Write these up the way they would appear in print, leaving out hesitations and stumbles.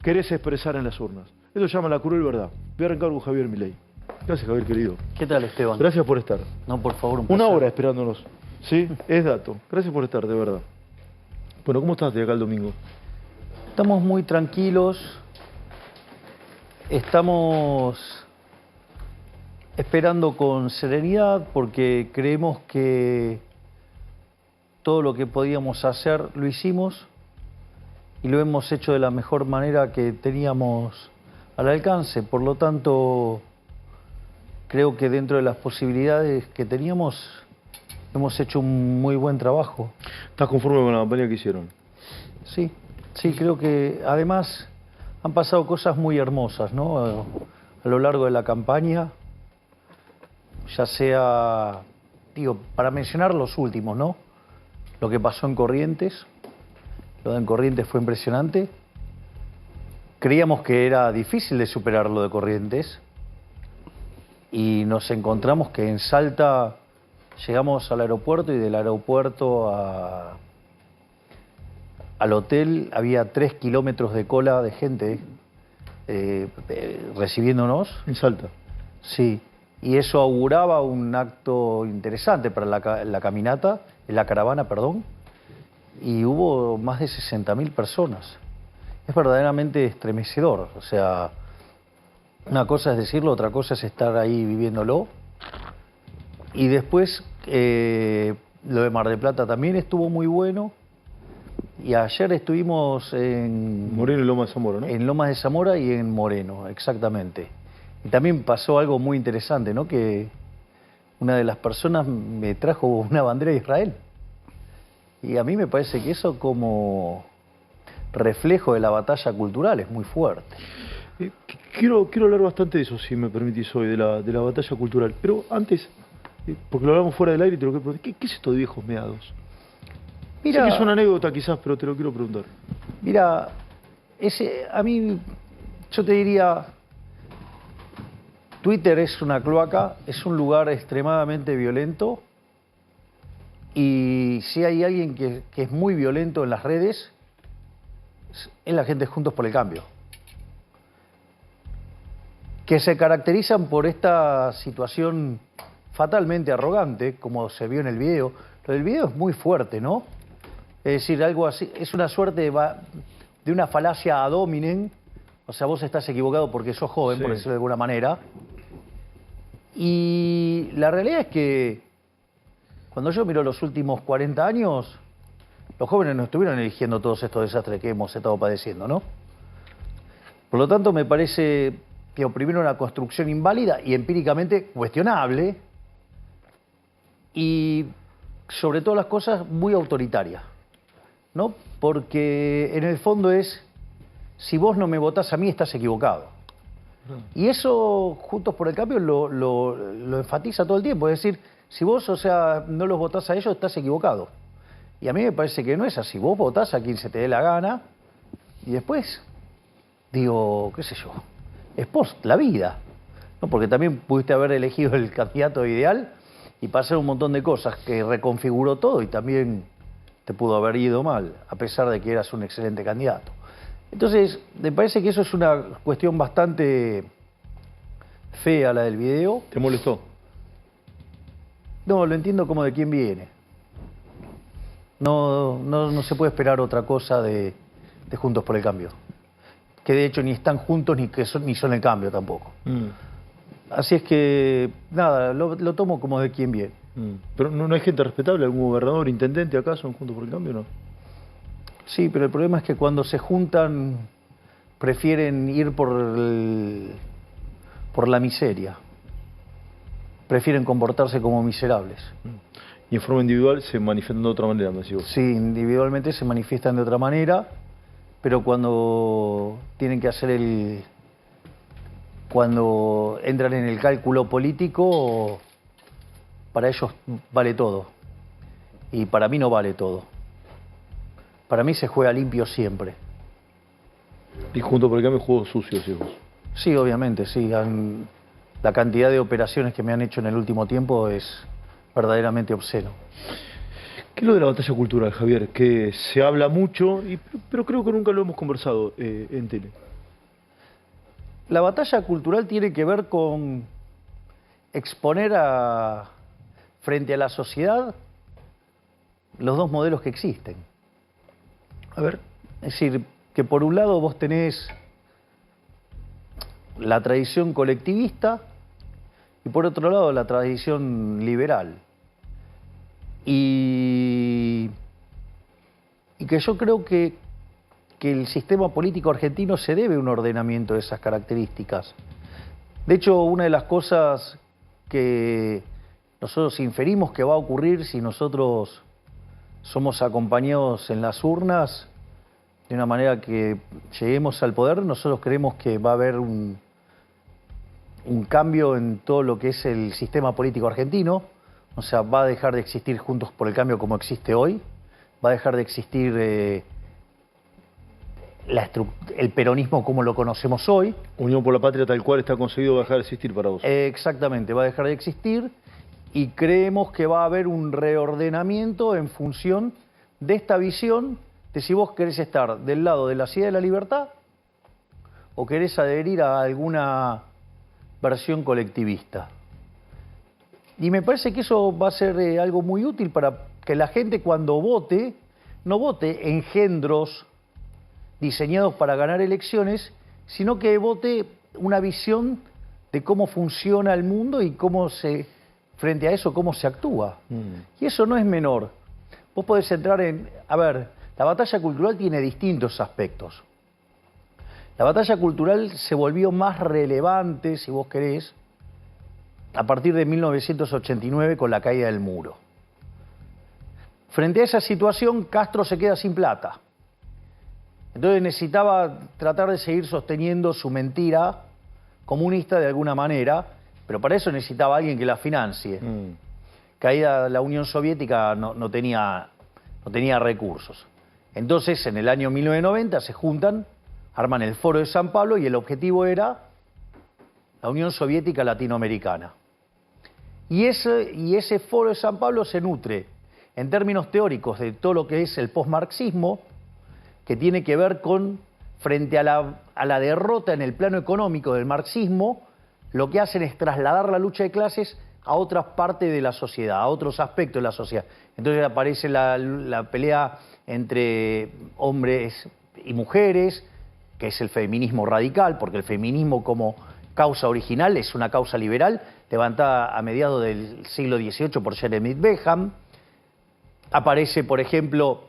querés expresar en las urnas. Eso se llama la cruel verdad. Voy a arrancar con Javier Milei. Gracias, Javier, querido. ¿Qué tal, Esteban? Gracias por estar. No, por favor, un placer. Una hora esperándonos. ¿Sí? Es dato. Gracias por estar, de verdad. Bueno, ¿cómo estás de acá el domingo? Estamos muy tranquilos. Estamos esperando con serenidad porque creemos que todo lo que podíamos hacer lo hicimos y lo hemos hecho de la mejor manera que teníamos al alcance. Por lo tanto, creo que dentro de las posibilidades que teníamos hemos hecho un muy buen trabajo. ¿Estás conforme con la campaña que hicieron? Sí, creo que además han pasado cosas muy hermosas, ¿no? A lo largo de la campaña, ya sea, digo, para mencionar los últimos, ¿no? Lo que pasó en Corrientes, lo de en Corrientes fue impresionante. Creíamos que era difícil de superar lo de Corrientes y nos encontramos que en Salta llegamos al aeropuerto y del aeropuerto al hotel había 3 kilómetros de cola de gente recibiéndonos. En Salta. Sí, y eso auguraba un acto interesante para la caminata, la caravana, perdón, y hubo más de 60.000 personas. Es verdaderamente estremecedor, o sea, una cosa es decirlo, otra cosa es estar ahí viviéndolo. Y después, lo de Mar del Plata también estuvo muy bueno. Y ayer estuvimos en Moreno y Lomas de Zamora, ¿no? En Lomas de Zamora y en Moreno, exactamente. Y también pasó algo muy interesante, ¿no? Que una de las personas me trajo una bandera de Israel. Y a mí me parece que eso como reflejo de la batalla cultural es muy fuerte. Quiero hablar bastante de eso, si me permitís hoy, de la batalla cultural. Pero antes, porque lo hablamos fuera del aire y te lo quiero preguntar, ¿qué es esto de viejos meados? Mira, sé que es una anécdota quizás, pero te lo quiero preguntar. Mira, a mí, yo te diría, Twitter es una cloaca, es un lugar extremadamente violento y si hay alguien que es muy violento en las redes, es la gente Juntos por el Cambio. Que se caracterizan por esta situación fatalmente arrogante, como se vio en el video. Lo del video es muy fuerte, ¿no? Es decir, algo así, es una suerte de una falacia ad hominem, o sea, vos estás equivocado porque sos joven, por decirlo de alguna manera. Y la realidad es que cuando yo miro los últimos 40 años, los jóvenes no estuvieron eligiendo todos estos desastres que hemos estado padeciendo, ¿no? Por lo tanto, me parece que primero una construcción inválida y empíricamente cuestionable y, sobre todas las cosas, muy autoritaria, ¿no? Porque en el fondo es, si vos no me votás a mí, estás equivocado. Y eso, Juntos por el Cambio, lo enfatiza todo el tiempo. Es decir, si vos, o sea, no los votás a ellos, estás equivocado. Y a mí me parece que no es así. Vos votás a quien se te dé la gana y después, digo, qué sé yo, es post la vida, ¿no? Porque también pudiste haber elegido el candidato ideal y pasar un montón de cosas que reconfiguró todo y también te pudo haber ido mal, a pesar de que eras un excelente candidato. Entonces, me parece que eso es una cuestión bastante fea, la del video. ¿Te molestó? No, lo entiendo como de quién viene. No se puede esperar otra cosa de Juntos por el Cambio. Que de hecho ni están juntos ni son el cambio tampoco. Así es que, nada, lo tomo como de quién viene. ¿Pero no hay gente respetable? ¿Algún gobernador, intendente acaso en Juntos por el Cambio o no? Sí, pero el problema es que cuando se juntan prefieren ir por la miseria. Prefieren comportarse como miserables. Y en forma individual se manifiestan de otra manera, me decís vos. Sí, individualmente se manifiestan de otra manera, pero cuando tienen que hacer cuando entran en el cálculo político, para ellos vale todo. Y para mí no vale todo. Para mí se juega limpio siempre. Y Juntos por el Cambio juego sucio, decís vos. Sí, obviamente, sí. La cantidad de operaciones que me han hecho en el último tiempo es verdaderamente obsceno. ¿Qué es lo de la batalla cultural, Javier? Que se habla mucho, pero creo que nunca lo hemos conversado en tele. La batalla cultural tiene que ver con exponer frente a la sociedad los dos modelos que existen. A ver. Es decir, que por un lado vos tenés la tradición colectivista y por otro lado la tradición liberal. Y que yo creo que el sistema político argentino se debe a un ordenamiento de esas características. De hecho, una de las cosas que nosotros inferimos que va a ocurrir si nosotros somos acompañados en las urnas de una manera que lleguemos al poder, nosotros creemos que va a haber un cambio en todo lo que es el sistema político argentino. O sea, va a dejar de existir Juntos por el Cambio como existe hoy, va a dejar de existir el peronismo como lo conocemos hoy. Unión por la Patria tal cual está conseguido va a dejar de existir para vos. Exactamente, va a dejar de existir y creemos que va a haber un reordenamiento en función de esta visión de si vos querés estar del lado de la ciudad de la libertad o querés adherir a alguna versión colectivista. Y me parece que eso va a ser algo muy útil para que la gente cuando vote, no vote engendros diseñados para ganar elecciones, sino que vote una visión de cómo funciona el mundo y frente a eso, cómo se actúa. Y eso no es menor. Vos podés entrar en... A ver, la batalla cultural tiene distintos aspectos. La batalla cultural se volvió más relevante, si vos querés, a partir de 1989 con la caída del muro. Frente a esa situación, Castro se queda sin plata. Entonces necesitaba tratar de seguir sosteniendo su mentira comunista de alguna manera, pero para eso necesitaba alguien que la financie. Caída la Unión Soviética no tenía recursos. Entonces, en el año 1990 se juntan, arman el Foro de San Pablo y el objetivo era la Unión Soviética Latinoamericana. Y ese Foro de San Pablo se nutre, en términos teóricos, de todo lo que es el posmarxismo, que tiene que ver con, frente a la derrota en el plano económico del marxismo, lo que hacen es trasladar la lucha de clases a otras partes de la sociedad, a otros aspectos de la sociedad. Entonces aparece la pelea entre hombres y mujeres, que es el feminismo radical, porque el feminismo como causa original es una causa liberal, levantada a mediados del siglo XVIII por Jeremy Bentham. Aparece, por ejemplo,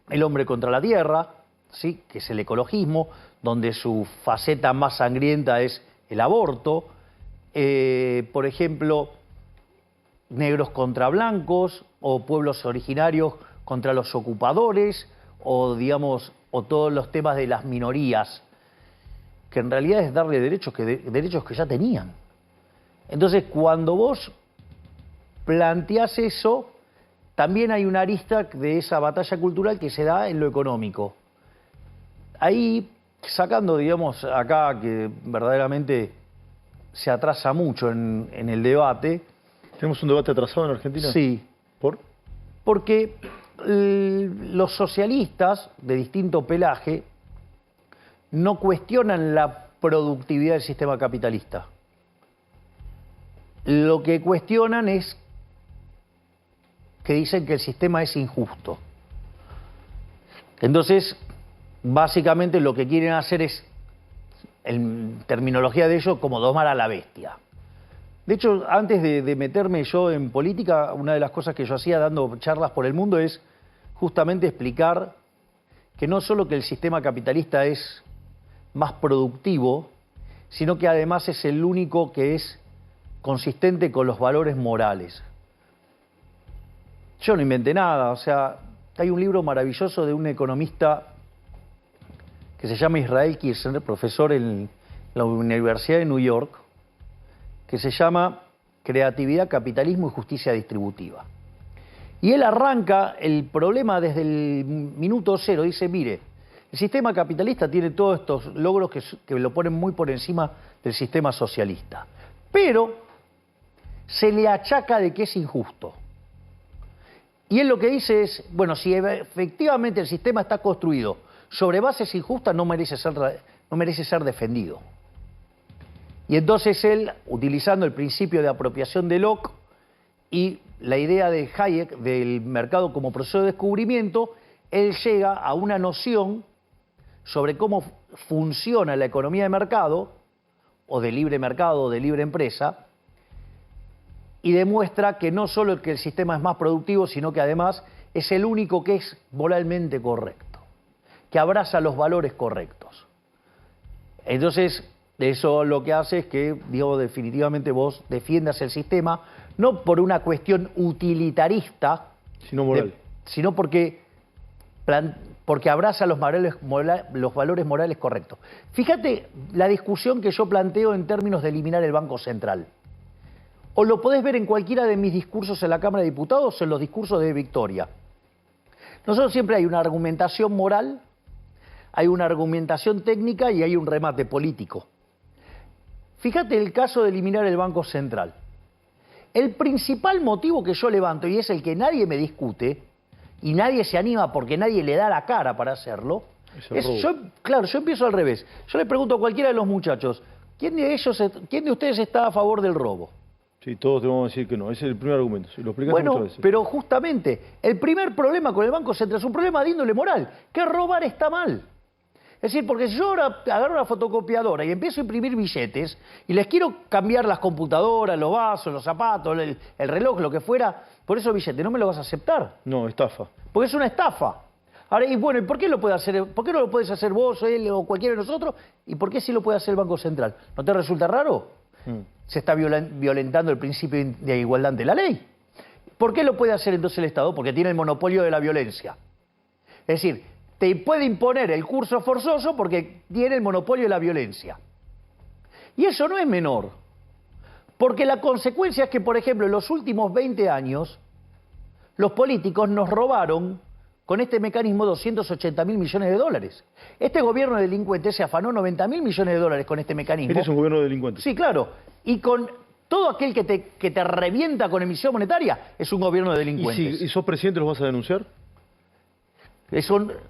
el hombre contra la tierra, ¿sí?, que es el ecologismo, donde su faceta más sangrienta es el aborto. Por ejemplo, negros contra blancos, o pueblos originarios contra los ocupadores, o digamos, o todos los temas de las minorías, que en realidad es darle derechos que ya tenían. Entonces, cuando vos planteás eso, también hay una arista de esa batalla cultural que se da en lo económico. Ahí, sacando, digamos, acá que verdaderamente se atrasa mucho en el debate. ¿Tenemos un debate atrasado en Argentina? Sí. ¿Por? Porque los socialistas de distinto pelaje no cuestionan la productividad del sistema capitalista. Lo que cuestionan es que dicen que el sistema es injusto. Entonces, básicamente lo que quieren hacer es, en terminología de ellos, como domar a la bestia. De hecho, antes de meterme yo en política, una de las cosas que yo hacía dando charlas por el mundo es justamente explicar que no solo que el sistema capitalista es más productivo, sino que además es el único que es consistente con los valores morales. Yo no inventé nada, o sea, hay un libro maravilloso de un economista que se llama Israel Kirzner, profesor en la Universidad de New York, que se llama Creatividad, Capitalismo y Justicia Distributiva. Y él arranca el problema desde el minuto cero, dice, mire, el sistema capitalista tiene todos estos logros que lo ponen muy por encima del sistema socialista, pero se le achaca de que es injusto. Y él lo que dice es, bueno, si efectivamente el sistema está construido sobre bases injustas, no merece ser defendido. Y entonces él, utilizando el principio de apropiación de Locke y la idea de Hayek del mercado como proceso de descubrimiento, él llega a una noción sobre cómo funciona la economía de mercado, o de libre mercado, o de libre empresa, y demuestra que no solo que el sistema es más productivo, sino que además es el único que es moralmente correcto, que abraza los valores correctos. Entonces, eso lo que hace es que, digo, definitivamente vos defiendas el sistema, no por una cuestión utilitarista, Sino moral. sino porque abraza los valores morales correctos. Fíjate la discusión que yo planteo en términos de eliminar el Banco Central. O lo podés ver en cualquiera de mis discursos en la Cámara de Diputados o en los discursos de Victoria. Nosotros siempre hay una argumentación moral, hay una argumentación técnica y hay un remate político. Fíjate el caso de eliminar el Banco Central. El principal motivo que yo levanto, y es el que nadie me discute, y nadie se anima porque nadie le da la cara para hacerlo, yo empiezo al revés. Yo le pregunto a cualquiera de los muchachos, ¿quién de ustedes está a favor del robo? Sí, todos te vamos a decir que no. Ese es el primer argumento. Sí, lo explicaste Bueno, muchas veces. pero justamente, el primer problema con el Banco Central es un problema de índole moral, que robar está mal. Es decir, porque si yo ahora agarro una fotocopiadora y empiezo a imprimir billetes y les quiero cambiar las computadoras, los vasos, los zapatos, el reloj, lo que fuera, por esos billetes, ¿no me lo vas a aceptar? No, estafa. Porque es una estafa. Ahora, y bueno, ¿y por qué lo puede hacer? ¿Por qué no lo puedes hacer vos, él o cualquiera de nosotros? ¿Y por qué sí lo puede hacer el Banco Central? ¿No te resulta raro? Se está violentando el principio de igualdad ante la ley. ¿Por qué lo puede hacer entonces el Estado? Porque tiene el monopolio de la violencia. Es decir, te puede imponer el curso forzoso porque tiene el monopolio de la violencia. Y eso no es menor. Porque la consecuencia es que, por ejemplo, en los últimos 20 años, los políticos nos robaron con este mecanismo 280.000 millones de dólares. Este gobierno delincuente se afanó 90.000 millones de dólares con este mecanismo. Este es un gobierno de delincuentes. Sí, claro. Y con todo aquel que te revienta con emisión monetaria es un gobierno de delincuentes. ¿Y sos presidente, los vas a denunciar?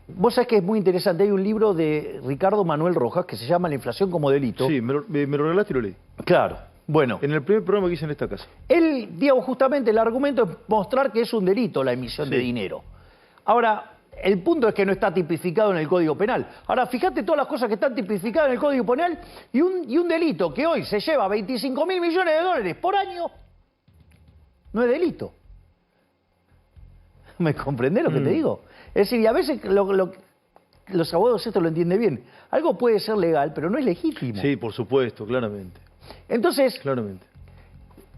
Vos sabés que es muy interesante. Hay un libro de Ricardo Manuel Rojas que se llama La inflación como delito. Sí, me lo regalaste y lo leí. Claro. Bueno. En el primer programa que hice en esta casa. Él, digamos, justamente el argumento es mostrar que es un delito la emisión de dinero. Ahora, el punto es que no está tipificado en el Código Penal. Ahora, fíjate todas las cosas que están tipificadas en el Código Penal y un delito que hoy se lleva 25.000 millones de dólares por año, no es delito. ¿Me comprendés lo que te digo? Es decir, y a veces los abogados esto lo entienden bien. Algo puede ser legal, pero no es legítimo. Sí, por supuesto, claramente. Entonces, claramente.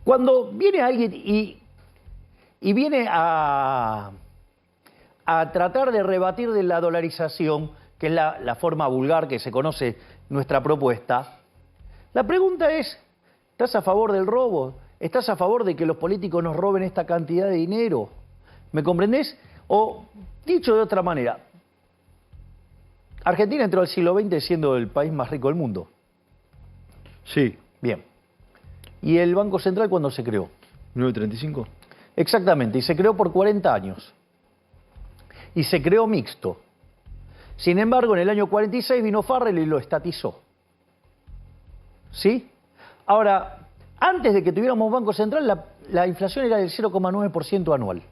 Cuando viene alguien y viene a tratar de rebatir de la dolarización, que es la forma vulgar que se conoce nuestra propuesta, la pregunta es, ¿estás a favor del robo? ¿Estás a favor de que los políticos nos roben esta cantidad de dinero? ¿Me comprendés? O, dicho de otra manera, Argentina entró al siglo XX siendo el país más rico del mundo. Sí. Bien. ¿Y el Banco Central cuándo se creó? 1935. Exactamente, y se creó por 40 años. Y se creó mixto. Sin embargo, en el año 46 vino Farrell y lo estatizó. ¿Sí? Ahora, antes de que tuviéramos Banco Central, la inflación era del 0,9% anual.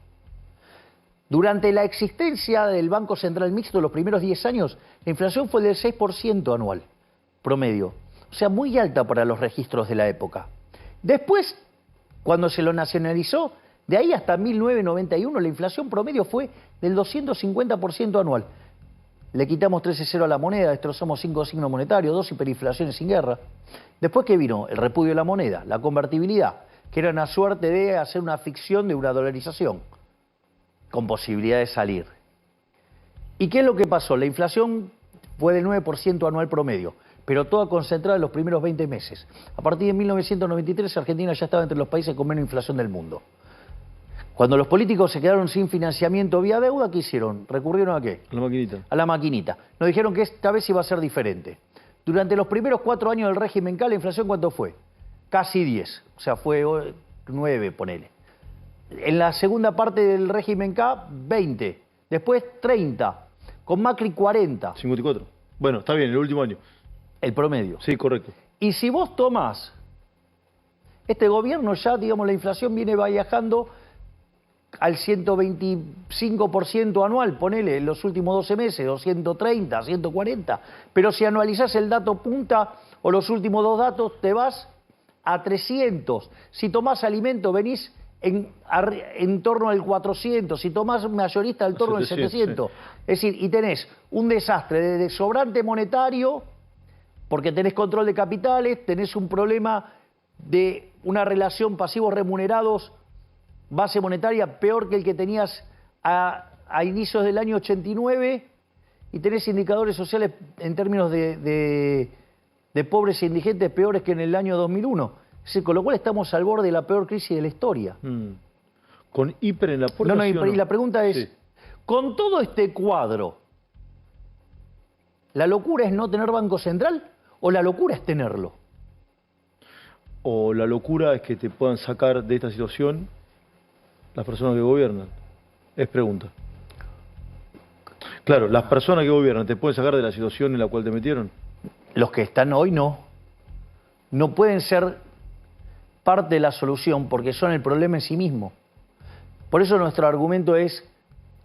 Durante la existencia del Banco Central mixto, los primeros 10 años, la inflación fue del 6% anual, promedio. O sea, muy alta para los registros de la época. Después, cuando se lo nacionalizó, de ahí hasta 1991, la inflación promedio fue del 250% anual. Le quitamos 13,0 a la moneda, destrozamos 5 signos monetarios, 2 hiperinflaciones sin guerra. Después, ¿qué vino? El repudio de la moneda, la convertibilidad, que era una suerte de hacer una ficción de una dolarización, con posibilidad de salir. ¿Y qué es lo que pasó? La inflación fue del 9% anual promedio, pero toda concentrada en los primeros 20 meses. A partir de 1993, Argentina ya estaba entre los países con menos inflación del mundo. Cuando los políticos se quedaron sin financiamiento vía deuda, ¿qué hicieron? ¿Recurrieron a qué? A la maquinita. A la maquinita. Nos dijeron que esta vez iba a ser diferente. Durante los primeros 4 años del régimen K, la inflación, ¿cuánto fue? Casi 10. O sea, fue 9, ponele. En la segunda parte del régimen K, 20. Después 30. Con Macri 40. 54. Bueno, está bien, el último año. El promedio. Sí, correcto. Y si vos tomás, este gobierno ya, digamos, la inflación viene viajando al 125% anual, ponele, en los últimos 12 meses, o 130, 140. Pero si anualizás el dato punta o los últimos dos datos, te vas a 300. Si tomás alimento, venís en torno al 400. Si tomás mayorista, en torno al 700. Sí. Es decir, y tenés un desastre de sobrante monetario, porque tenés control de capitales, tenés un problema de una relación pasivos remunerados, base monetaria peor que el que tenías a inicios del año 89, y tenés indicadores sociales en términos de pobres e indigentes peores que en el año 2001. Es decir, con lo cual estamos al borde de la peor crisis de la historia. Con hiper en la puerta. No, y la pregunta es, sí, con todo este cuadro, ¿la locura es no tener Banco Central o la locura es tenerlo? O la locura es que te puedan sacar de esta situación las personas que gobiernan. Es pregunta. Claro, las personas que gobiernan te pueden sacar de la situación en la cual te metieron. Los que están hoy no. No pueden ser parte de la solución porque son el problema en sí mismo. Por eso nuestro argumento es: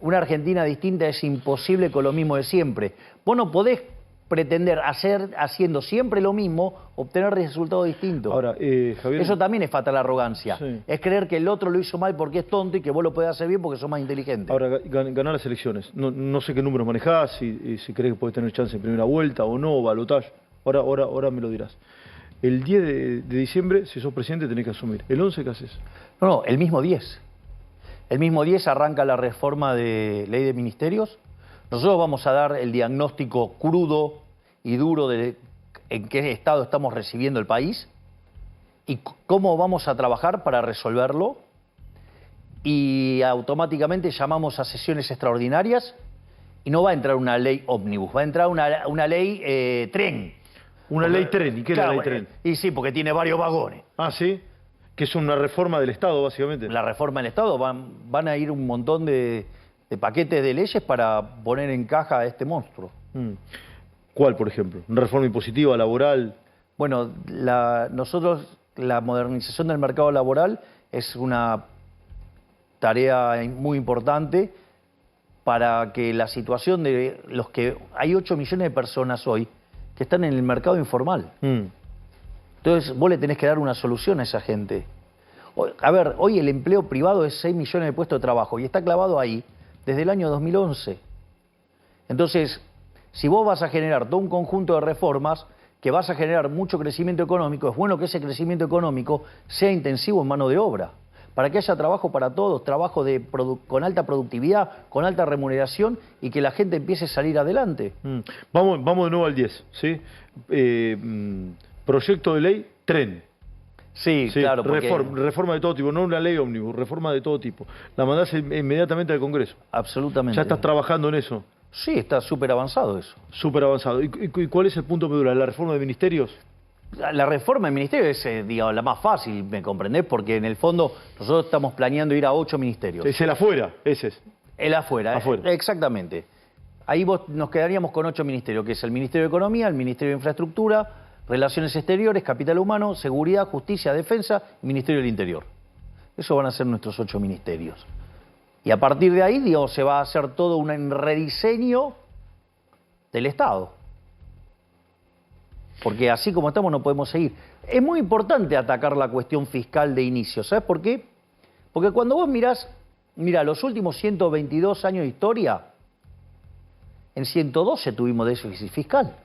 una Argentina distinta es imposible con lo mismo de siempre. Vos no podés pretender haciendo siempre lo mismo, obtener resultados distintos. Ahora, Javier... Eso también es fatal arrogancia. Sí. Es creer que el otro lo hizo mal porque es tonto y que vos lo podés hacer bien porque sos más inteligente. Ahora, ganar las elecciones. No sé qué números manejás, si crees que podés tener chance en primera vuelta o no, o balotaje. Ahora me lo dirás. El 10 de diciembre, si sos presidente, tenés que asumir. ¿El 11 qué haces? No, el mismo 10. El mismo 10 arranca la reforma de ley de ministerios. Nosotros vamos a dar el diagnóstico crudo y duro de en qué estado estamos recibiendo el país y cómo vamos a trabajar para resolverlo. Y automáticamente llamamos a sesiones extraordinarias y no va a entrar una ley ómnibus, va a entrar una ley tren. Una ley tren, ¿y qué es la ley tren? Y sí, porque tiene varios vagones. Ah, ¿sí? Que es una reforma del Estado, básicamente. La reforma del Estado, van a ir un montón de paquetes de leyes para poner en caja a este monstruo. ¿Cuál, por ejemplo? ¿Una reforma impositiva, laboral? Bueno, nosotros, la modernización del mercado laboral es una tarea muy importante para que la situación de los que... Hay 8 millones de personas hoy que están en el mercado informal. Entonces, vos le tenés que dar una solución a esa gente. A ver, hoy el empleo privado es 6 millones de puestos de trabajo y está clavado ahí desde el año 2011. Entonces, si vos vas a generar todo un conjunto de reformas que vas a generar mucho crecimiento económico, es bueno que ese crecimiento económico sea intensivo en mano de obra, para que haya trabajo para todos, trabajo con alta productividad, con alta remuneración y que la gente empiece a salir adelante. Vamos de nuevo al 10, ¿sí? Proyecto de ley, tren. Sí, claro. Porque... Reforma de todo tipo, no una ley ómnibus, reforma de todo tipo. La mandás inmediatamente al Congreso. Absolutamente. ¿Ya estás trabajando en eso? Sí, está súper avanzado eso. Súper avanzado. ¿Y cuál es el punto medular? ¿La reforma de ministerios? La reforma del ministerio es, digamos, la más fácil, ¿me comprendés? Porque en el fondo nosotros estamos planeando ir a 8 ministerios. Es el afuera, ese es. El afuera. Exactamente. Ahí nos quedaríamos con 8 ministerios, que es el Ministerio de Economía, el Ministerio de Infraestructura, Relaciones Exteriores, Capital Humano, Seguridad, Justicia, Defensa y Ministerio del Interior. Esos van a ser nuestros 8 ministerios. Y a partir de ahí, digamos, se va a hacer todo un rediseño del Estado. Porque así como estamos no podemos seguir. Es muy importante atacar la cuestión fiscal de inicio. ¿Sabes por qué? Porque cuando vos mirás los últimos 122 años de historia, en 112 tuvimos déficit fiscal.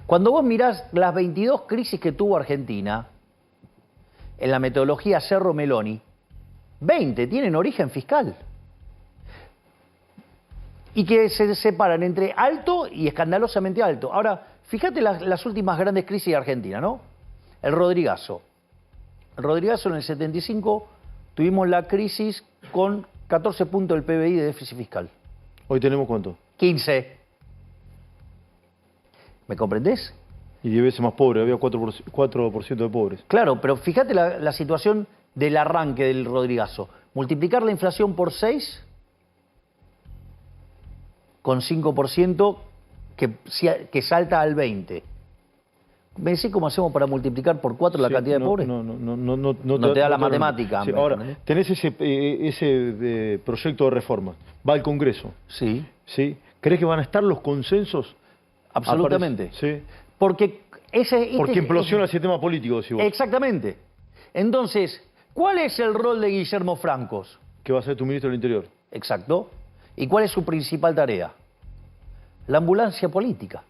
Cuando vos mirás las 22 crisis que tuvo Argentina, en la metodología Cerro-Meloni, 20 tienen origen fiscal. Y que se separan entre alto y escandalosamente alto. Ahora, fíjate las últimas grandes crisis de Argentina, ¿no? El Rodrigazo. El Rodrigazo en el 75 tuvimos la crisis con 14 puntos del PBI de déficit fiscal. ¿Hoy tenemos cuánto? 15. ¿Me comprendés? Y 10 veces más pobre, había 4% de pobres. Claro, pero fíjate la situación del arranque del Rodrigazo. Multiplicar la inflación por 6 con 5% que salta al 20. ¿Me decís cómo hacemos para multiplicar por 4 la Sí, cantidad de pobres? No te da la no matemática. Sí, ¿me ahora, entendés? tenés ese proyecto de reforma, va al Congreso, Sí, ¿sí? ¿Crees que van a estar los consensos? absolutamente. Sí. Porque Porque implosiona el sistema político, decís vos. Exactamente. Entonces, ¿cuál es el rol de Guillermo Francos? Que va a ser tu ministro del Interior. Exacto. ¿Y cuál es su principal tarea? La ambulancia política.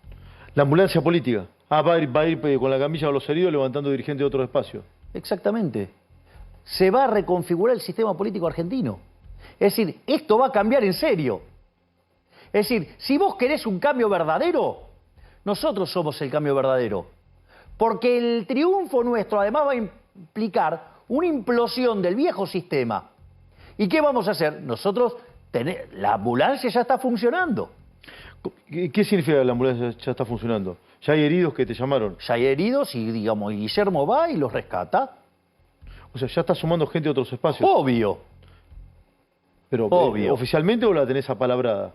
La ambulancia política. Va a ir con la camilla a los heridos levantando dirigentes de otros espacios. Exactamente. Se va a reconfigurar el sistema político argentino. Es decir, esto va a cambiar en serio. Es decir, si vos querés un cambio verdadero, nosotros somos el cambio verdadero. Porque el triunfo nuestro además va a implicar una implosión del viejo sistema. ¿Y qué vamos a hacer? Nosotros, la ambulancia ya está funcionando. ¿Qué significa que la ambulancia ya está funcionando? ¿Ya hay heridos que te llamaron? Ya hay heridos y, digamos, Guillermo va y los rescata. O sea, ya está sumando gente de otros espacios. Obvio. Pero, Obvio. ¿oficialmente o la tenés apalabrada?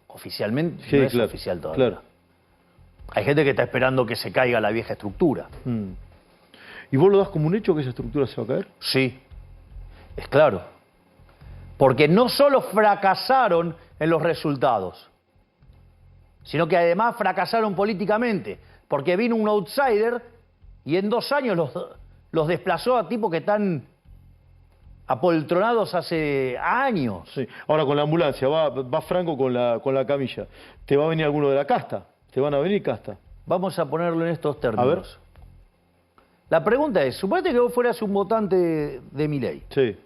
Oficialmente Sí, no es claro, oficial todavía. claro. Hay gente que está esperando que se caiga la vieja estructura. ¿Y vos lo das como un hecho que esa estructura se va a caer? Sí, es claro. Porque no solo fracasaron en los resultados, sino que además fracasaron políticamente. Porque vino un outsider y en 2 años los desplazó a tipos que están apoltronados hace años. Sí. Ahora con la ambulancia, va Franco con la camilla. ¿Te va a venir alguno de la casta? ¿Te van a venir casta? Vamos a ponerlo en estos términos. A ver. La pregunta es, suponete que vos fueras un votante de Milei. Sí.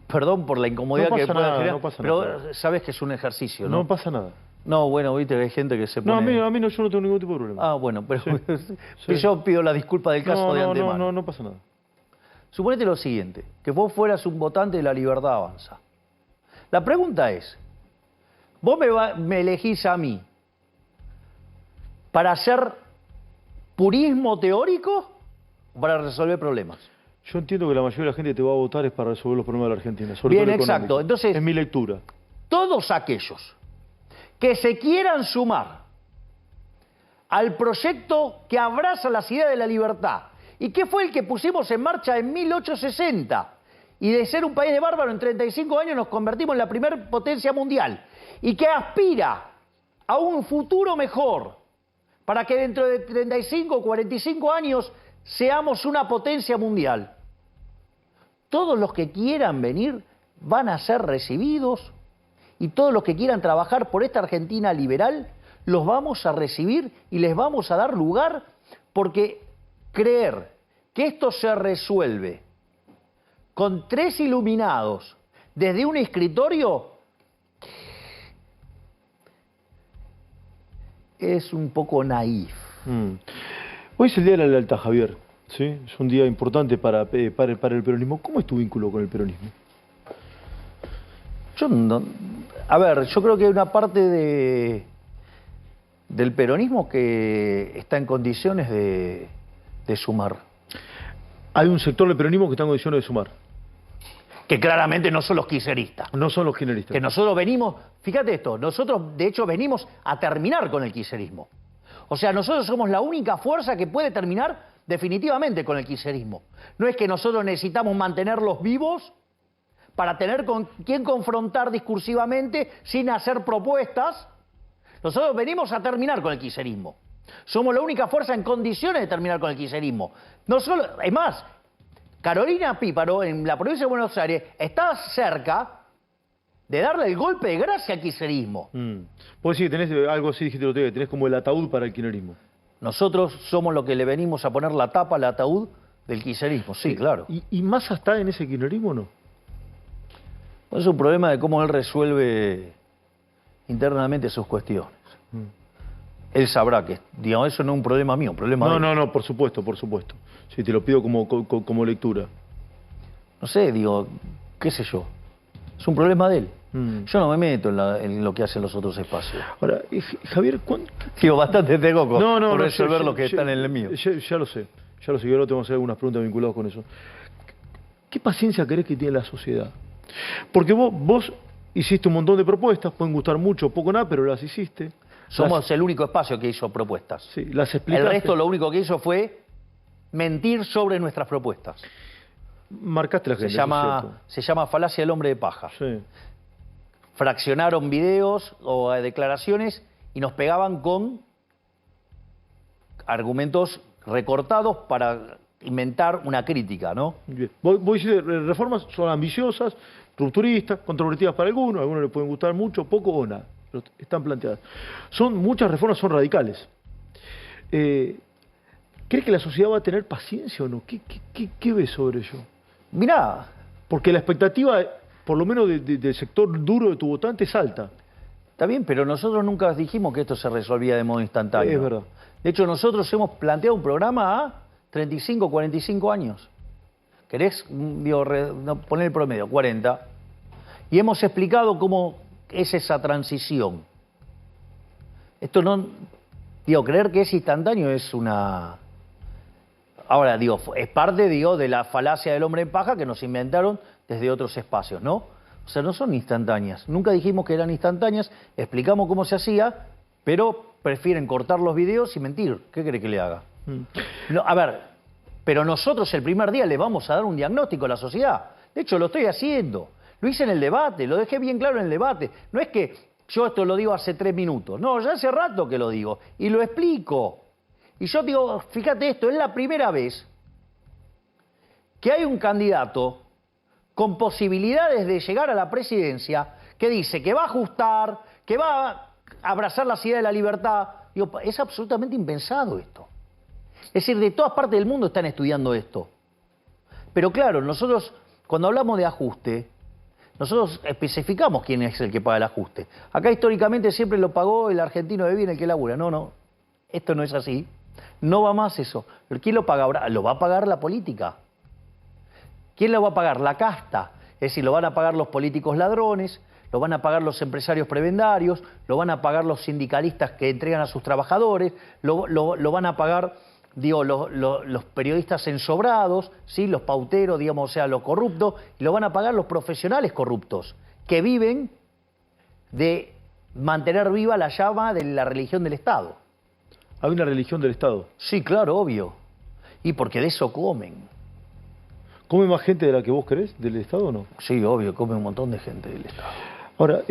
Perdón por la incomodidad No que pasa pueda nada, generar, no pasa pero nada. sabes que es un ejercicio, ¿no? No pasa nada. No, bueno, viste que hay gente que se pone... No, a mí no, yo no tengo ningún tipo de problema. Ah, bueno, pero Sí. yo pido la disculpa del caso de antemano. No pasa nada. Suponete lo siguiente, que vos fueras un votante de La Libertad Avanza. La pregunta es, vos me elegís a mí para hacer purismo teórico o para resolver problemas. Yo entiendo que la mayoría de la gente te va a votar es para resolver los problemas de la Argentina, sobre Bien, todo el exacto. económico. Entonces, es mi lectura. todos aquellos que se quieran sumar al proyecto que abraza las ideas de la libertad y que fue el que pusimos en marcha en 1860 y de ser un país de bárbaro en 35 años nos convertimos en la primer potencia mundial y que aspira a un futuro mejor para que dentro de 35 o 45 años seamos una potencia mundial. Todos los que quieran venir van a ser recibidos y todos los que quieran trabajar por esta Argentina liberal los vamos a recibir y les vamos a dar lugar, porque creer que esto se resuelve con 3 iluminados desde un escritorio es un poco naif. Hoy es el Día de la Lealtad, Javier. ¿Sí? Es un día importante para el peronismo. ¿Cómo es tu vínculo con el peronismo? A ver, yo creo que hay una parte del peronismo que está en condiciones de sumar. Hay un sector del peronismo que está en condiciones de sumar. Que claramente no son los kirchneristas. No son los kirchneristas. Que nosotros venimos, fíjate esto, nosotros de hecho venimos a terminar con el kirchnerismo. O sea, nosotros somos la única fuerza que puede terminar definitivamente con el kirchnerismo. No es que nosotros necesitamos mantenerlos vivos para tener con quién confrontar discursivamente sin hacer propuestas. Nosotros venimos a terminar con el kirchnerismo. Somos la única fuerza en condiciones de terminar con el kirchnerismo. No solo, es más, Carolina Píparo, en la provincia de Buenos Aires, está cerca de darle el golpe de gracia al kirchnerismo. Vos decís que tenés algo así, dijiste el otro día, que tenés como el ataúd para el kirchnerismo. Nosotros somos los que le venimos a poner la tapa al ataúd del kirchnerismo, sí, claro. ¿Y Massa está en ese kirchnerismo o no? Es un problema de cómo él resuelve internamente sus cuestiones. Él sabrá que, digamos, eso no es un problema mío, un problema de él. No, por supuesto, por supuesto. Sí, te lo pido como lectura. No sé, digo, qué sé yo. Es un problema de él. Yo no me meto en lo que hacen los otros espacios. Ahora, Javier, Digo, bastante tengo por resolver yo, lo que están en el mío. Ya lo sé, yo ahora te vamos a hacer algunas preguntas vinculadas con eso. ¿Qué paciencia querés que tiene la sociedad? Porque vos hiciste un montón de propuestas, pueden gustar mucho o poco nada, pero las hiciste. Somos el único espacio que hizo propuestas. Sí, las El explicaste. resto lo único que hizo fue mentir sobre nuestras propuestas. Marcaste la gente, eso es cierto. Se llama falacia del hombre de paja. Sí. Fraccionaron videos o declaraciones y nos pegaban con argumentos recortados para inventar una crítica, ¿no? Bien. Vos decís, reformas son ambiciosas, rupturistas, controvertidas para algunos les pueden gustar mucho, poco o nada, pero están planteadas. Muchas reformas son radicales. ¿Crees que la sociedad va a tener paciencia o no? ¿Qué ves sobre ello? Mirá, Porque la expectativa, por lo menos del sector duro de tu votante, es alta. está bien, pero nosotros nunca dijimos que esto se resolvía de modo instantáneo. Es verdad. De hecho, nosotros hemos planteado un programa a 35, 45 años. ¿Querés poner el promedio? 40. Y hemos explicado cómo es esa transición. Esto no... creer que es instantáneo es una... Ahora, es parte, de la falacia del hombre en paja que nos inventaron desde otros espacios, ¿no? O sea, no son instantáneas. Nunca dijimos que eran instantáneas, explicamos cómo se hacía, pero prefieren cortar los videos y mentir. ¿Qué cree que le haga? No, a ver, pero nosotros el primer día le vamos a dar un diagnóstico a la sociedad. De hecho, lo estoy haciendo. Lo hice en el debate, lo dejé bien claro en el debate. No es que yo esto lo digo hace 3 minutos. No, ya hace rato que lo digo. Y lo explico. Y yo digo, fíjate esto, es la primera vez que hay un candidato con posibilidades de llegar a la presidencia que dice que va a ajustar, que va a abrazar la idea de la libertad. Digo, es absolutamente impensado esto. Es decir, de todas partes del mundo están estudiando esto. Pero claro, nosotros, cuando hablamos de ajuste, nosotros especificamos quién es el que paga el ajuste. Acá históricamente siempre lo pagó el argentino de bien, el que labura. No, esto no es así. No va más eso. ¿Quién lo paga ahora? Lo va a pagar la política. ¿Quién lo va a pagar? La casta. Es decir, lo van a pagar los políticos ladrones, lo van a pagar los empresarios prebendarios, lo van a pagar los sindicalistas que entregan a sus trabajadores, lo van a pagar, los periodistas ensobrados, ¿sí? Los pauteros, o sea, los corruptos, y lo van a pagar los profesionales corruptos, que viven de mantener viva la llama de la religión del Estado. ¿Hay una religión del Estado? Sí, claro, obvio. Y porque de eso comen. ¿Come más gente de la que vos querés del Estado o no? Sí, obvio, come un montón de gente del Estado. Ahora,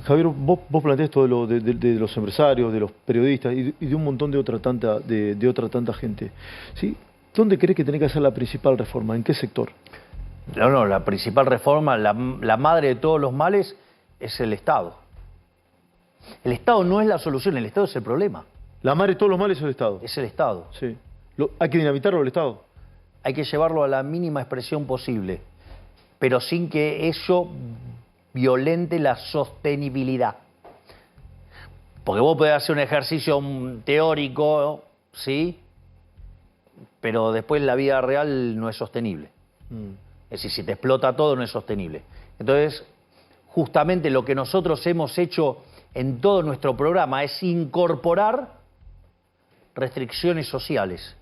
Javier, vos planteás todo de los empresarios, de los periodistas y de un montón de otra tanta gente. ¿Sí? ¿Dónde crees que tenés que hacer la principal reforma? ¿En qué sector? No, la principal reforma, la madre de todos los males, es el Estado. El Estado no es la solución, el Estado es el problema. La madre de todos los males es el Estado. Es el Estado. Sí. ¿Hay que dinamitarlo el Estado? Hay que llevarlo a la mínima expresión posible, pero sin que ello violente la sostenibilidad. Porque vos podés hacer un ejercicio teórico, ¿sí? Pero después la vida real no es sostenible. Es decir, si te explota todo no es sostenible. Entonces, justamente lo que nosotros hemos hecho en todo nuestro programa es incorporar restricciones sociales.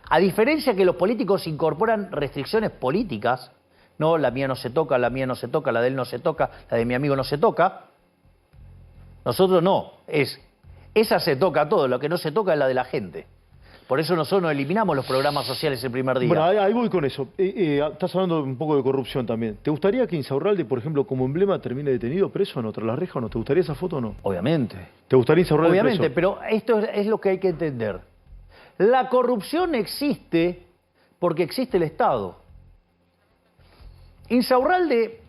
A diferencia que los políticos incorporan restricciones políticas, no, la mía no se toca, la mía no se toca, la de él no se toca, la de mi amigo no se toca, nosotros no, esa se toca todo, lo que no se toca es la de la gente. Por eso nosotros no eliminamos los programas sociales el primer día. Bueno, ahí voy con eso. Estás hablando un poco de corrupción también. ¿Te gustaría que Insaurralde, por ejemplo, como emblema, termine detenido, preso tras la reja o no? ¿Te gustaría esa foto o no? Obviamente. ¿Te gustaría Insaurralde preso? Obviamente, pero esto es lo que hay que entender. La corrupción existe porque existe el Estado. Insaurralde,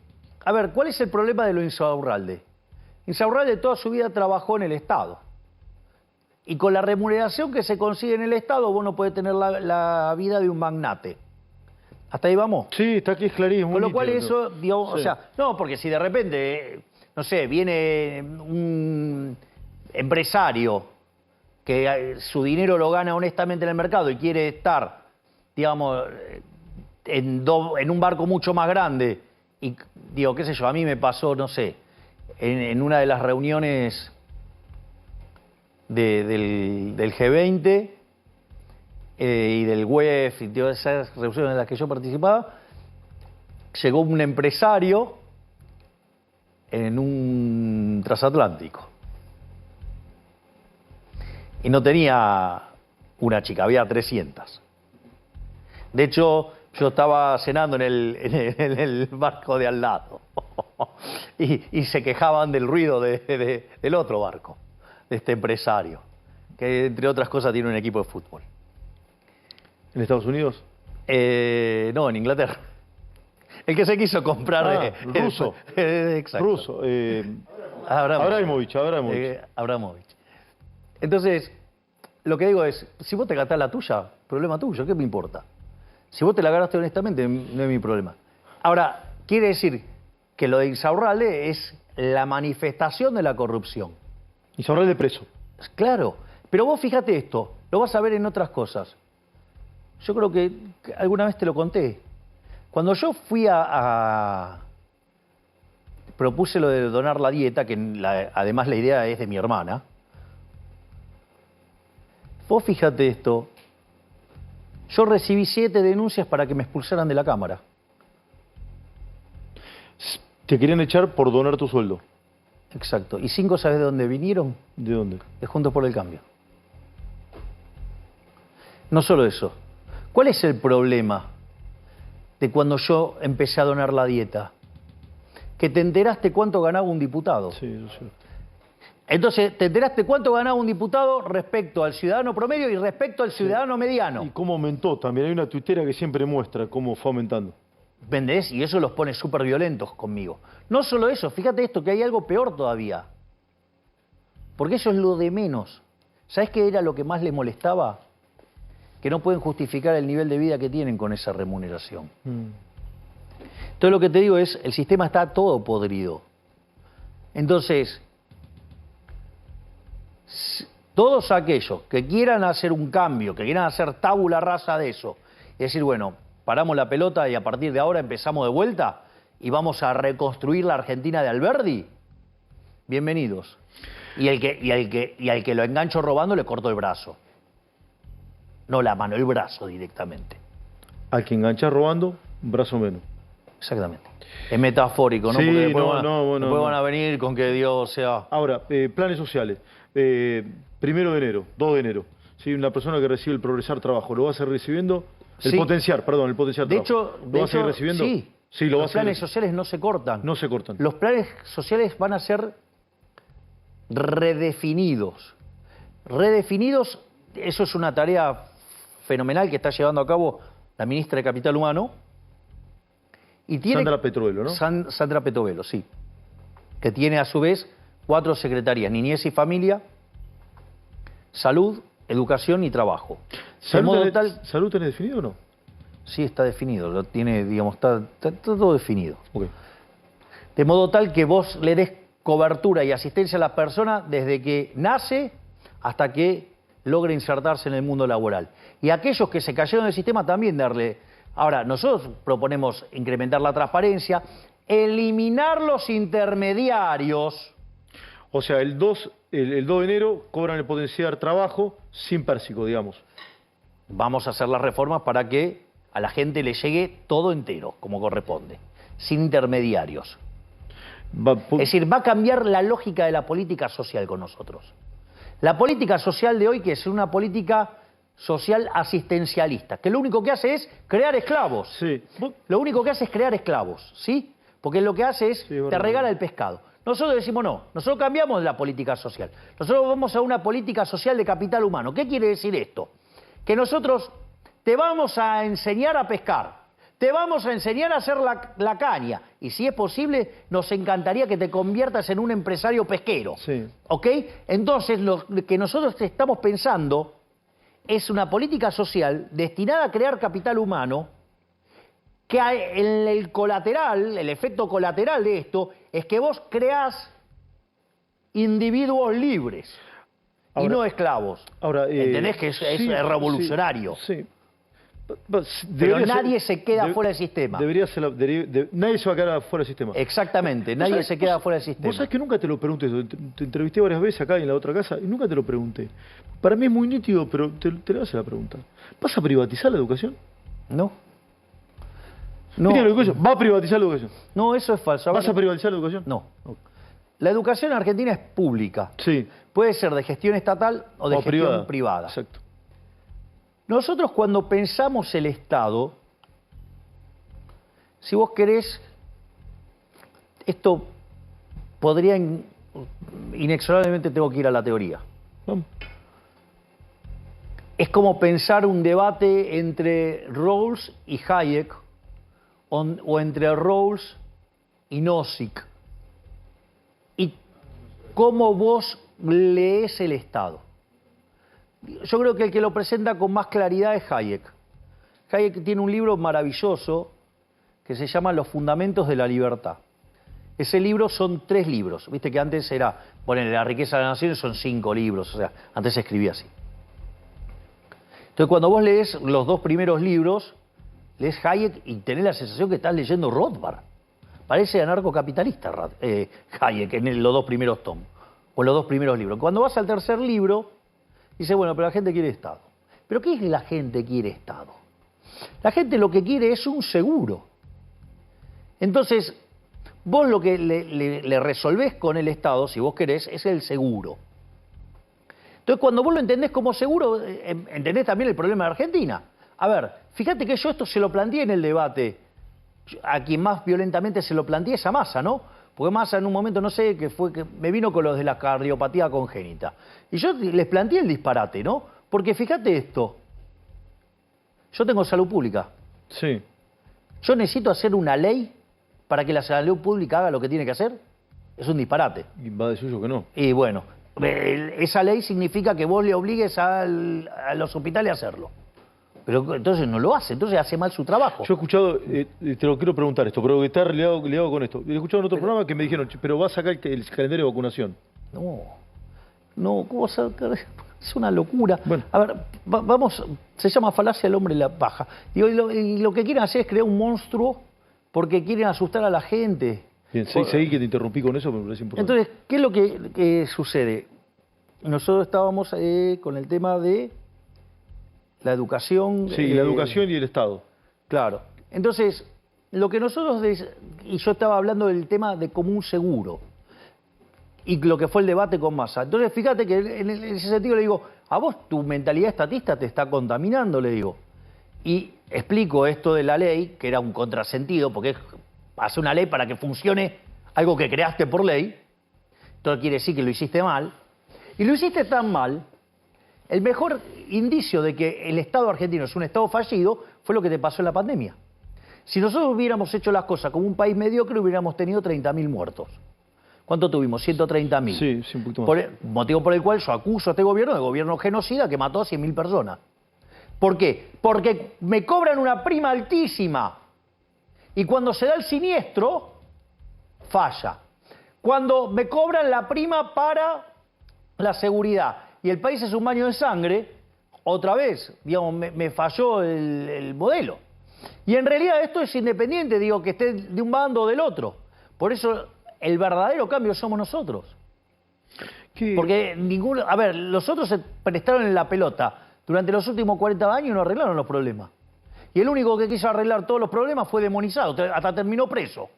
a ver, ¿cuál es el problema de lo Insaurralde? Insaurralde toda su vida trabajó en el Estado. Y con la remuneración que se consigue en el Estado, vos no podés tener la vida de un magnate. ¿Hasta ahí vamos? Sí, está aquí, es clarísimo. Con lo cual eso, digamos, sí. O sea, no, porque si de repente, no sé, viene un empresario que su dinero lo gana honestamente en el mercado y quiere estar, digamos, en un barco mucho más grande, y digo, qué sé yo, a mí me pasó, no sé, en una de las reuniones del G20 y del WEF y todas esas reuniones en las que yo participaba, llegó un empresario en un transatlántico. Y no tenía una chica, había 300. De hecho, yo estaba cenando en el barco de al lado. Y se quejaban del ruido del otro barco, de este empresario, que entre otras cosas tiene un equipo de fútbol. ¿En Estados Unidos? No, en Inglaterra. El que se quiso comprar... ruso. Exacto. Ruso. Abramovich. Abramovich. Entonces, lo que digo es, si vos te gastás la tuya, problema tuyo, ¿qué me importa? Si vos te la ganaste honestamente, no es mi problema. Ahora, quiere decir que lo de Insaurralde es la manifestación de la corrupción. Insaurralde preso. Claro, pero vos fíjate esto, lo vas a ver en otras cosas. Yo creo que alguna vez te lo conté. Cuando yo fui propuse lo de donar la dieta, que además la idea es de mi hermana. Vos fíjate esto. Yo recibí 7 denuncias para que me expulsaran de la Cámara. Te querían echar por donar tu sueldo. Exacto. ¿Y 5 sabes de dónde vinieron? ¿De dónde? De Juntos por el Cambio. No solo eso. ¿Cuál es el problema de cuando yo empecé a donar la dieta? Que te enteraste cuánto ganaba un diputado. Sí, eso sí. Entonces, te enteraste cuánto ganaba un diputado respecto al ciudadano promedio y respecto al ciudadano mediano. Y cómo aumentó. También hay una tuitera que siempre muestra cómo fue aumentando. ¿Entendés? Y eso los pone súper violentos conmigo. No solo eso, fíjate esto, que hay algo peor todavía. Porque eso es lo de menos. ¿Sabés qué era lo que más les molestaba? Que no pueden justificar el nivel de vida que tienen con esa remuneración. Entonces lo que te digo es, el sistema está todo podrido. Entonces, todos aquellos que quieran hacer un cambio, que quieran hacer tabula rasa de eso, y decir, bueno, paramos la pelota y a partir de ahora empezamos de vuelta y vamos a reconstruir la Argentina de Alberdi, bienvenidos. Y al que lo engancho robando le corto el brazo. No la mano, el brazo directamente. Al que enganchar robando, un brazo menos. Exactamente. Es metafórico, ¿no? Sí, porque después, no. van a venir con que Dios sea... Ahora, planes sociales. 1 de enero, 2 de enero. ¿Sí? Una persona que recibe el Progresar Trabajo, ¿lo va a seguir recibiendo? El Potenciar Trabajo. De hecho, ¿Lo va a seguir recibiendo? Sí, lo va a los planes sociales no se cortan. No se cortan. Los planes sociales van a ser redefinidos. Redefinidos, eso es una tarea fenomenal que está llevando a cabo la ministra de Capital Humano. Y tiene Sandra Petovelo, ¿no? Sandra Petovelo, sí. Que tiene a su vez 4 secretarías: Niñez y Familia, Salud, Educación y Trabajo. ¿Salud tenés definido o no? Sí, está definido. Lo tiene, digamos, está todo definido. Okay. De modo tal que vos le des cobertura y asistencia a la persona desde que nace hasta que logra insertarse en el mundo laboral. Y aquellos que se cayeron del sistema también darle... Ahora, nosotros proponemos incrementar la transparencia, eliminar los intermediarios. O sea, el 2 de enero cobran el Potenciar Trabajo sin pérsico, digamos. Vamos a hacer las reformas para que a la gente le llegue todo entero, como corresponde, sin intermediarios. Es decir, va a cambiar la lógica de la política social con nosotros. La política social de hoy, que es una política social asistencialista, que lo único que hace es crear esclavos. Sí. Lo único que hace es crear esclavos, ¿sí? Porque lo que hace es, te regala el pescado. Nosotros decimos no, nosotros cambiamos la política social. Nosotros vamos a una política social de capital humano. ¿Qué quiere decir esto? Que nosotros te vamos a enseñar a pescar, te vamos a enseñar a hacer la caña, y si es posible, nos encantaría que te conviertas en un empresario pesquero. Sí. ¿Ok? Entonces, lo que nosotros estamos pensando es una política social destinada a crear capital humano, que en el colateral, el efecto colateral de esto, es que vos creás individuos libres y no esclavos. Ahora, ¿entendés que es revolucionario? Sí. Pero nadie se queda fuera del sistema. Nadie se va a quedar fuera del sistema. Exactamente, nadie se queda fuera del sistema. Vos sabés que nunca te lo pregunté, te entrevisté varias veces acá y en la otra casa y nunca te lo pregunté. Para mí es muy nítido, pero te lo voy a hacer la pregunta. ¿Vas a privatizar la educación? No. ¿Va a privatizar la educación? No, eso es falso. ¿Vas a privatizar la educación? No. La educación en Argentina es pública. Sí. Puede ser de gestión estatal o de gestión privada. Exacto. Nosotros cuando pensamos el Estado, si vos querés, esto podría inexorablemente tengo que ir a la teoría. Vamos. Es como pensar un debate entre Rawls y Hayek o entre Rawls y Nozick. Y cómo vos lees el Estado. Yo creo que el que lo presenta con más claridad es Hayek. Hayek tiene un libro maravilloso que se llama Los Fundamentos de la Libertad. Ese libro son 3 libros. Viste que antes era, bueno, La riqueza de las naciones son 5 libros, o sea, antes se escribía así. Entonces cuando vos lees los 2 primeros libros, lees Hayek y tenés la sensación que estás leyendo Rothbard. Parece anarcocapitalista Hayek en los 2 primeros tomos, o en los 2 primeros libros. Cuando vas al tercer libro, dice, bueno, pero la gente quiere Estado. ¿Pero qué es la gente quiere Estado? La gente lo que quiere es un seguro. Entonces, vos lo que le resolvés con el Estado, si vos querés, es el seguro. Entonces, cuando vos lo entendés como seguro, entendés también el problema de Argentina. A ver, fíjate que yo esto se lo planteé en el debate. A quien más violentamente se lo planteé es a Massa, ¿no? Porque Massa en un momento, no sé, que me vino con los de la cardiopatía congénita. Y yo les planteé el disparate, ¿no? Porque fíjate esto. Yo tengo salud pública. Sí. Yo necesito hacer una ley para que la salud pública haga lo que tiene que hacer. Es un disparate. Y va de suyo que no. Y bueno, esa ley significa que vos le obligues a los hospitales a hacerlo. Pero entonces no lo hace, entonces hace mal su trabajo. Yo he escuchado, te lo quiero preguntar esto, pero que está ligado con esto. He escuchado en otro programa que me dijeron, pero va a sacar el calendario de vacunación. No, ¿cómo sacar? Es una locura. Bueno. A ver, vamos, se llama falacia del hombre y la paja. Y lo que quieren hacer es crear un monstruo porque quieren asustar a la gente. Bien, seguí que te interrumpí con eso, me parece importante. Entonces, ¿qué es lo que sucede? Nosotros estábamos con el tema de la educación. Sí, la educación y el Estado. Claro. Entonces, lo que nosotros... Y yo estaba hablando del tema de como un seguro. Y lo que fue el debate con Massa. Entonces, fíjate que en ese sentido le digo, a vos tu mentalidad estatista te está contaminando, le digo. Y explico esto de la ley, que era un contrasentido, porque hace una ley para que funcione algo que creaste por ley. Entonces quiere decir que lo hiciste mal. Y lo hiciste tan mal, el mejor indicio de que el Estado argentino es un Estado fallido fue lo que te pasó en la pandemia. Si nosotros hubiéramos hecho las cosas como un país mediocre, hubiéramos tenido 30.000 muertos. ¿Cuánto tuvimos? 130.000. Sí, un poquito más. Motivo por el cual yo acuso a este gobierno de gobierno genocida que mató a 100.000 personas. ¿Por qué? Porque me cobran una prima altísima. Y cuando se da el siniestro, falla. Cuando me cobran la prima para la seguridad y el país es un baño de sangre, otra vez, digamos, me falló el modelo. Y en realidad esto es independiente, digo, que esté de un bando o del otro. Por eso el verdadero cambio somos nosotros. ¿Qué? Porque ninguno... A ver, los otros se prestaron en la pelota. Durante los últimos 40 años no arreglaron los problemas. Y el único que quiso arreglar todos los problemas fue demonizado, hasta terminó preso.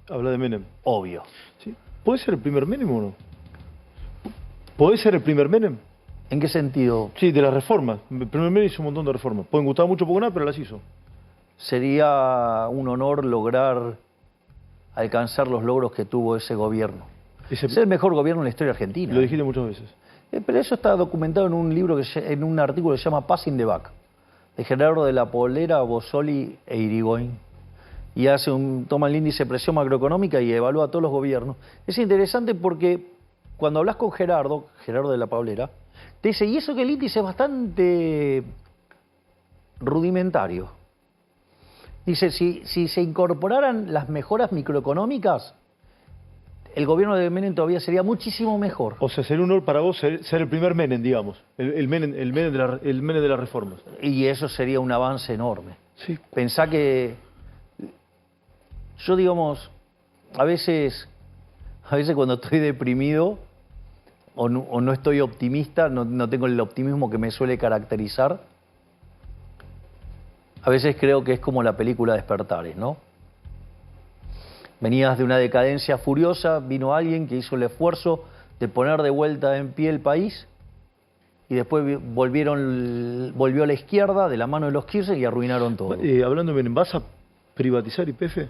Habla de Menem. Obvio. ¿Sí? ¿Puede ser el primer Menem o no? ¿Puede ser el primer Menem? ¿En qué sentido? Sí, de las reformas. El primer Menem hizo un montón de reformas. Pueden gustar mucho poco nada, pero las hizo. Sería un honor lograr alcanzar los logros que tuvo ese gobierno. Es el mejor gobierno en la historia argentina. Lo dijiste muchas veces. Pero eso está documentado en un libro, en un artículo que se llama Passing the Buck, de Gerardo de la Polera, Bossoli e Irigoyen. Y toma el índice de presión macroeconómica y evalúa a todos los gobiernos. Es interesante porque cuando hablas con Gerardo de la Paulera, te dice, y eso que el índice es bastante rudimentario. Dice, si se incorporaran las mejoras microeconómicas, el gobierno de Menem todavía sería muchísimo mejor. O sea, sería un honor para vos ser el primer Menem, digamos. El Menem de las reformas. Y eso sería un avance enorme. Sí. Pensá que... Yo, digamos, a veces cuando estoy deprimido o no estoy optimista, no tengo el optimismo que me suele caracterizar, a veces creo que es como la película Despertares, ¿no? Venías de una decadencia furiosa, vino alguien que hizo el esfuerzo de poner de vuelta en pie el país y después volvió a la izquierda de la mano de los Kirchner y arruinaron todo. Hablando bien, ¿vas a privatizar YPF?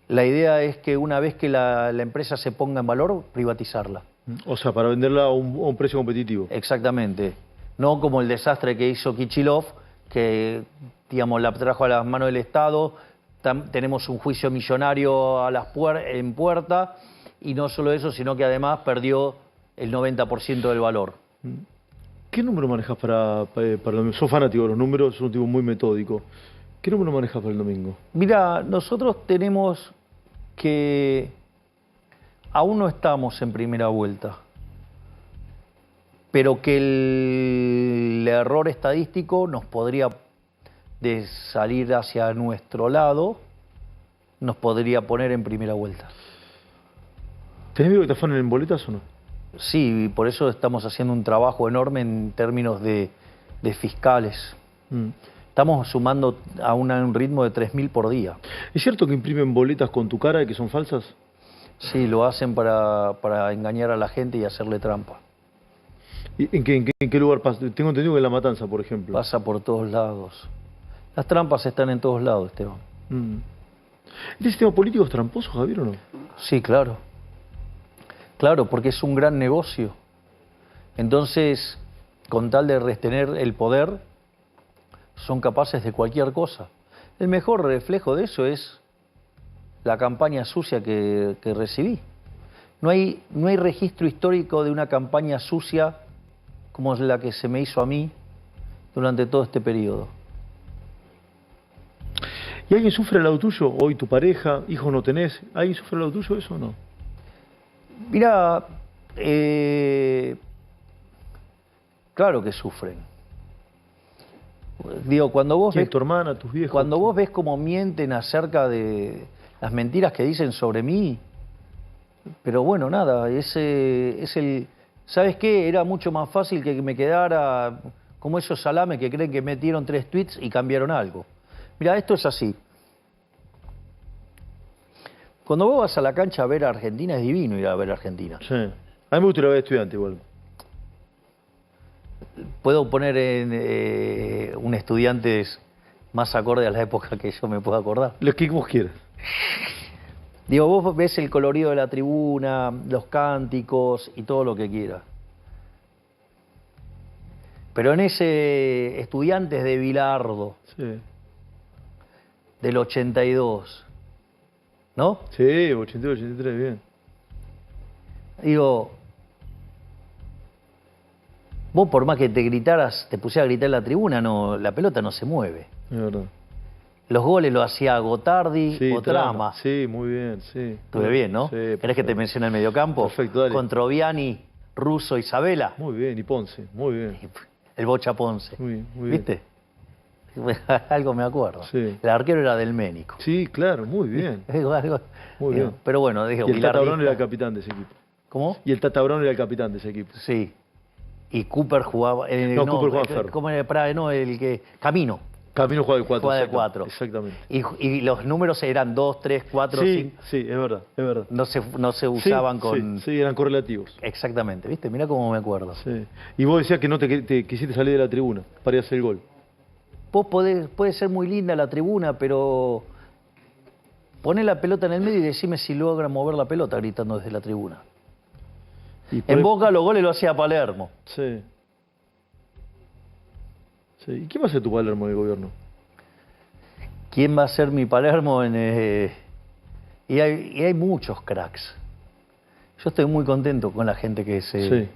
La idea es que una vez que la empresa se ponga en valor, privatizarla. O sea, para venderla a un precio competitivo. Exactamente. No como el desastre que hizo Kichilov, que digamos, la trajo a las manos del Estado. Tenemos un juicio millonario en puerta, y no solo eso, sino que además perdió el 90% del valor. ¿Qué número manejas para el domingo? Sos fanático de los números, sos un tipo muy metódico. ¿Qué número manejas para el domingo? Mira, nosotros tenemos que... Aún no estamos en primera vuelta, pero que el error estadístico nos podría, de salir hacia nuestro lado, nos podría poner en primera vuelta. ¿Tenés miedo que te afanen en boletas o no? Sí, y por eso estamos haciendo un trabajo enorme en términos de fiscales. Estamos sumando a un ritmo de 3.000 por día. ¿Es cierto que imprimen boletas con tu cara y que son falsas? Sí, lo hacen para engañar a la gente y hacerle trampa. ¿Y en qué lugar pasa? Tengo entendido que en La Matanza, por ejemplo. Pasa por todos lados. Las trampas están en todos lados, Esteban. ¿Este sistema político es tramposo, Javier, o no? Sí, claro. Claro, porque es un gran negocio. Entonces, con tal de retener el poder, son capaces de cualquier cosa. El mejor reflejo de eso es la campaña sucia que recibí. No hay registro histórico de una campaña sucia como la que se me hizo a mí durante todo este periodo. ¿Y alguien sufre al lado tuyo? Hoy tu pareja, hijos no tenés. ¿Alguien sufre al lado tuyo eso o no? Mira, claro que sufren. Digo, cuando vos ves... tu hermana, tus viejos. Cuando vos ves cómo mienten acerca de las mentiras que dicen sobre mí, pero bueno, nada, ¿sabes qué? Era mucho más fácil que me quedara como esos salames que creen que metieron 3 tweets y cambiaron algo. Mira, esto es así. Cuando vos vas a la cancha a ver a Argentina, es divino ir a ver a Argentina. Sí. A mí me gusta ir a ver estudiante igual. Puedo poner un estudiante más acorde a la época que yo me pueda acordar. Lo que vos quieras. Digo, vos ves el colorido de la tribuna, los cánticos y todo lo que quieras. Pero en ese Estudiantes de Bilardo, sí, del 82, ¿no? Sí, 82, 83, bien. Digo, vos por más que te gritaras, te pusieras a gritar en la tribuna, no, la pelota no se mueve. Es verdad. Los goles lo hacía Gotardi, sí, o Trama. Sí, muy bien, sí. Estuve bien, ¿no? Sí, ¿Querés que te mencione el mediocampo? Perfecto, dale. Con Troviani, Russo, Isabela. Muy bien, y Ponce, muy bien. El Bocha Ponce. Muy bien. ¿Viste? Algo me acuerdo. Sí. El arquero era del Ménico. Sí, claro, muy bien. Algo, Muy bien. Pero bueno, digo, Y el Tata Bilardista- Brown era el capitán de ese equipo. ¿Cómo? Y el Tata Brown era el capitán de ese equipo. Sí. Y Cooper jugaba... No, Cooper jugaba Ferro. ¿Cómo era? No, el que... Camino. Camino jugaba de 4. Jugaba de 4. Exactamente. Y los números eran 2, 3, 4, Sí, 5. sí, es verdad, es verdad. No se usaban con... Sí, eran correlativos. Exactamente, ¿viste? Mirá cómo me acuerdo. Sí. Y vos decías que no te quisiste salir de la tribuna para ir a hacer el gol. Vos puede ser muy linda la tribuna, pero poné la pelota en el medio y decime si logra mover la pelota gritando desde la tribuna. En Boca los goles lo hacía Palermo. Sí. Sí. ¿Y quién va a ser tu Palermo en el gobierno? ¿Quién va a ser mi Palermo? Y hay muchos cracks. Yo estoy muy contento con la gente que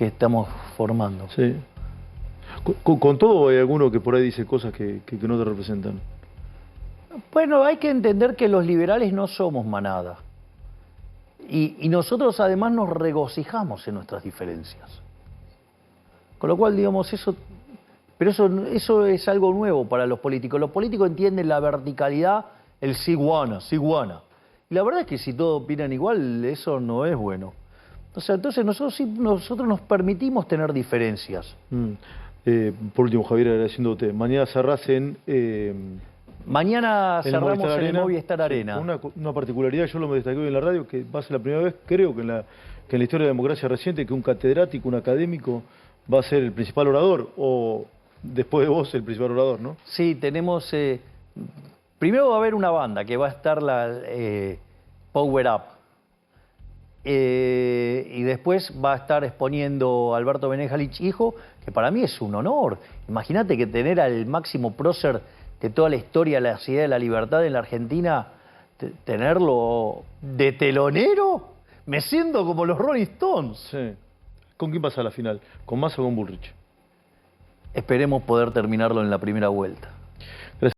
estamos formando. Sí. Con todo hay alguno que por ahí dice cosas que no te representan. Bueno, hay que entender que los liberales no somos manada. Y nosotros además nos regocijamos en nuestras diferencias. Con lo cual, digamos, pero eso es algo nuevo para los políticos. Los políticos entienden la verticalidad, el siguana. Y la verdad es que si todos opinan igual, eso no es bueno. O sea, entonces nosotros nos permitimos tener diferencias. Por último, Javier, agradeciéndote. Mañana cerrás en Mañana En el cerramos Movistar en el Arena, Movistar sí, Arena. una particularidad, yo lo destaqué hoy en la radio, que va a ser la primera vez, creo que en la historia de la democracia reciente, que un catedrático, un académico, va a ser el principal orador, o después de vos el principal orador, ¿no? Sí, tenemos... primero va a haber una banda que va a estar la Power Up. Y después va a estar exponiendo Alberto Benejalich, hijo, que para mí es un honor. Imagínate que tener al máximo prócer de toda la historia de la Ciudad de la Libertad en la Argentina, tenerlo de telonero, me siento como los Rolling Stones. Sí. ¿Con quién pasa la final? ¿Con Massa o con Bullrich? Esperemos poder terminarlo en la primera vuelta.